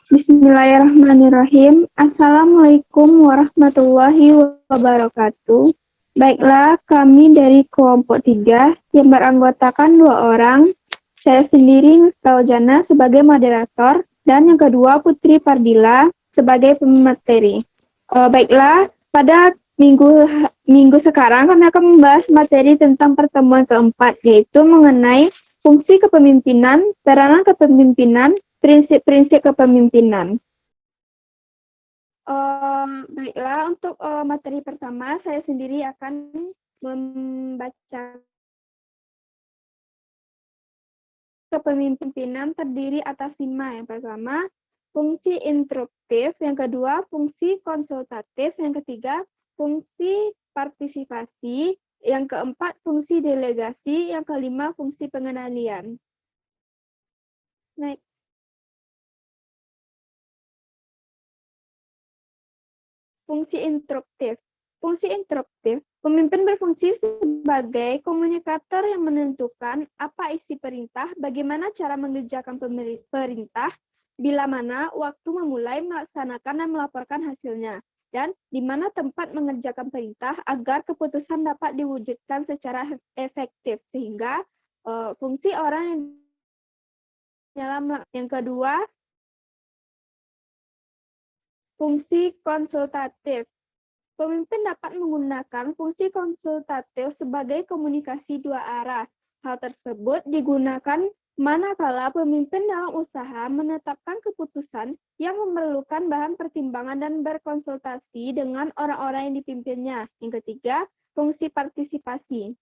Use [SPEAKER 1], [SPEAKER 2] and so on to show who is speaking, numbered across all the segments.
[SPEAKER 1] Bismillahirrahmanirrahim. Assalamualaikum warahmatullahi wabarakatuh. Baiklah, kami dari kelompok 3 yang beranggotakan 2 orang. Saya sendiri Fauzana sebagai moderator dan yang kedua Putri Pardila sebagai pemateri. Baiklah, pada minggu sekarang kami akan membahas materi tentang pertemuan keempat, yaitu mengenai fungsi kepemimpinan, peranan kepemimpinan, prinsip-prinsip kepemimpinan. Baiklah, untuk materi pertama, saya sendiri akan membaca kepemimpinan terdiri atas 5. Yang pertama, fungsi instruktif. Yang kedua, fungsi konsultatif. Yang ketiga, fungsi partisipasi. Yang keempat, fungsi delegasi. Yang kelima, fungsi pengendalian. Next. Fungsi instruktif. Fungsi instruktif, pemimpin berfungsi sebagai komunikator yang menentukan apa isi perintah, bagaimana cara mengerjakan perintah, bila mana waktu memulai, melaksanakan, dan melaporkan hasilnya, dan di mana tempat mengerjakan perintah agar keputusan dapat diwujudkan secara efektif, sehingga fungsi orang yang kedua, fungsi konsultatif. Pemimpin dapat menggunakan fungsi konsultatif sebagai komunikasi dua arah. Hal tersebut digunakan manakala pemimpin dalam usaha menetapkan keputusan yang memerlukan bahan pertimbangan dan berkonsultasi dengan orang-orang yang dipimpinnya. Yang ketiga, fungsi partisipasi.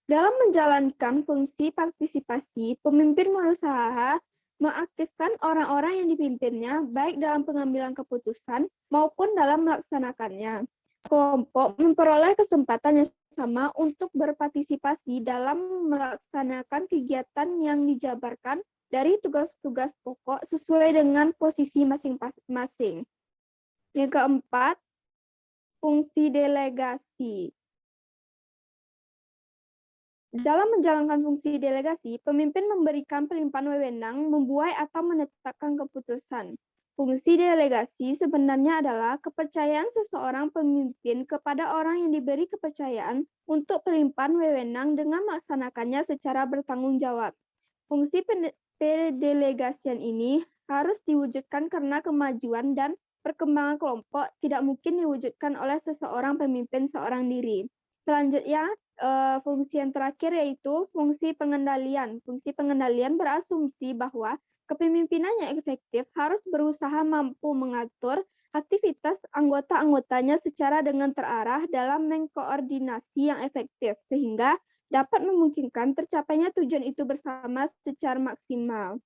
[SPEAKER 1] Dalam menjalankan fungsi partisipasi, pemimpin berusaha mengaktifkan orang-orang yang dipimpinnya, baik dalam pengambilan keputusan maupun dalam melaksanakannya. Kelompok memperoleh kesempatan yang sama untuk berpartisipasi dalam melaksanakan kegiatan yang dijabarkan dari tugas-tugas pokok sesuai dengan posisi masing-masing. Yang keempat, fungsi delegasi. Dalam menjalankan fungsi delegasi, pemimpin memberikan pelimpahan wewenang, membuat atau menetapkan keputusan. Fungsi delegasi sebenarnya adalah kepercayaan seseorang pemimpin kepada orang yang diberi kepercayaan untuk pelimpahan wewenang dengan melaksanakannya secara bertanggung jawab. Fungsi pendelegasian ini harus diwujudkan karena kemajuan dan perkembangan kelompok tidak mungkin diwujudkan oleh seseorang pemimpin seorang diri. Selanjutnya, fungsi yang terakhir yaitu fungsi pengendalian. Fungsi pengendalian berasumsi bahwa kepemimpinan yang efektif harus berusaha mampu mengatur aktivitas anggota-anggotanya secara dengan terarah dalam mengkoordinasi yang efektif, sehingga dapat memungkinkan tercapainya tujuan itu bersama secara maksimal.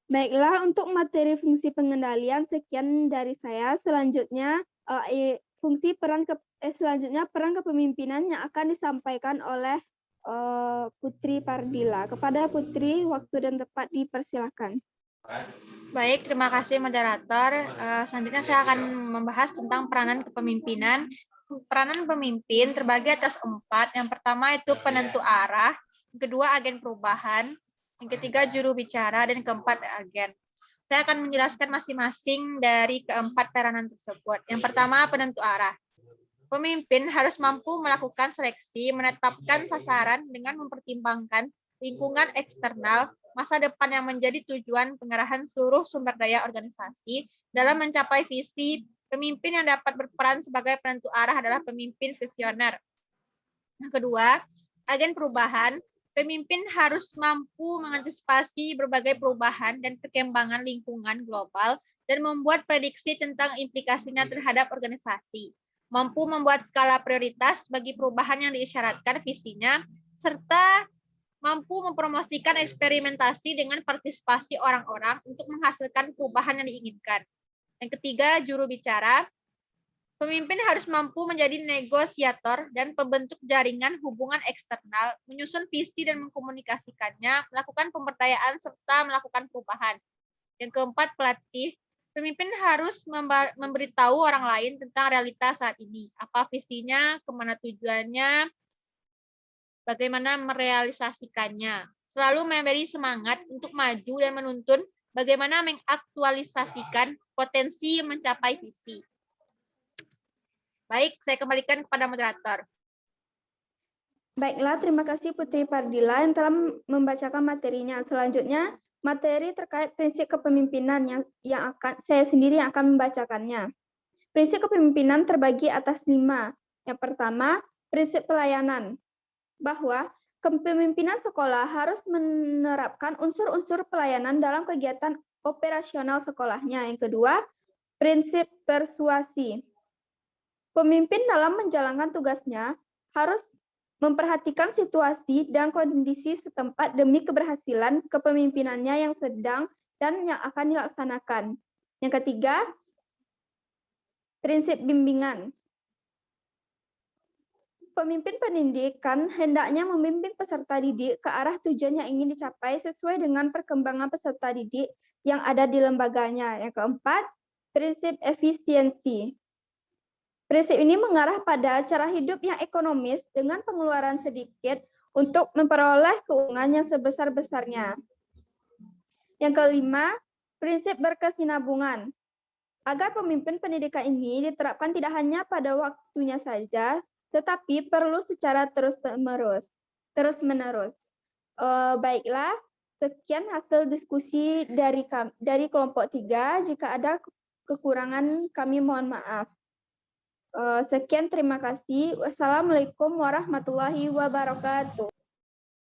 [SPEAKER 1] Baiklah, untuk materi fungsi pengendalian sekian dari saya. Selanjutnya, selanjutnya peran kepemimpinan yang akan disampaikan oleh Putri Pardila. Kepada Putri, waktu dan tempat dipersilakan.
[SPEAKER 2] Baik, terima kasih moderator. Selanjutnya saya akan membahas tentang peranan kepemimpinan. Peranan pemimpin terbagi atas 4. Yang pertama itu penentu arah, yang kedua agen perubahan, yang ketiga juru bicara, dan keempat agen. Saya akan menjelaskan masing-masing dari keempat peranan tersebut. Yang pertama, penentu arah. Pemimpin harus mampu melakukan seleksi, menetapkan sasaran dengan mempertimbangkan lingkungan eksternal, masa depan yang menjadi tujuan pengerahan seluruh sumber daya organisasi dalam mencapai visi. Pemimpin yang dapat berperan sebagai penentu arah adalah pemimpin visioner. Yang kedua, agen perubahan. Pemimpin harus mampu mengantisipasi berbagai perubahan dan perkembangan lingkungan global dan membuat prediksi tentang implikasinya terhadap organisasi. Mampu membuat skala prioritas bagi perubahan yang diisyaratkan visinya, serta mampu mempromosikan eksperimentasi dengan partisipasi orang-orang untuk menghasilkan perubahan yang diinginkan. Yang ketiga, juru bicara. Pemimpin harus mampu menjadi negosiator dan pembentuk jaringan hubungan eksternal, menyusun visi dan mengkomunikasikannya, melakukan pemberdayaan, serta melakukan perubahan. Yang keempat, pelatih. Pemimpin harus memberitahu orang lain tentang realitas saat ini, apa visinya, kemana tujuannya, bagaimana merealisasikannya. Selalu memberi semangat untuk maju dan menuntun Bagaimana mengaktualisasikan potensi mencapai visi? Baik, saya kembalikan kepada moderator.
[SPEAKER 1] Baiklah, terima kasih Putri Pardila yang telah membacakan materinya. Selanjutnya, materi terkait prinsip kepemimpinan yang akan saya sendiri yang akan membacakannya. Prinsip kepemimpinan terbagi atas 5. Yang pertama, prinsip pelayanan, bahwa kepemimpinan sekolah harus menerapkan unsur-unsur pelayanan dalam kegiatan operasional sekolahnya. Yang kedua, prinsip persuasi. Pemimpin dalam menjalankan tugasnya harus memperhatikan situasi dan kondisi setempat demi keberhasilan kepemimpinannya yang sedang dan yang akan dilaksanakan. Yang ketiga, prinsip bimbingan. Pemimpin pendidikan hendaknya memimpin peserta didik ke arah tujuan yang ingin dicapai sesuai dengan perkembangan peserta didik yang ada di lembaganya. Yang keempat, prinsip efisiensi. Prinsip ini mengarah pada cara hidup yang ekonomis dengan pengeluaran sedikit untuk memperoleh keuntungan yang sebesar-besarnya. Yang kelima, prinsip berkesinambungan. Agar pemimpin pendidikan ini diterapkan tidak hanya pada waktunya saja, tetapi perlu secara terus-menerus. Baiklah, sekian hasil diskusi dari kelompok 3. Jika ada kekurangan, kami mohon maaf. Sekian, terima kasih. Wassalamualaikum warahmatullahi wabarakatuh.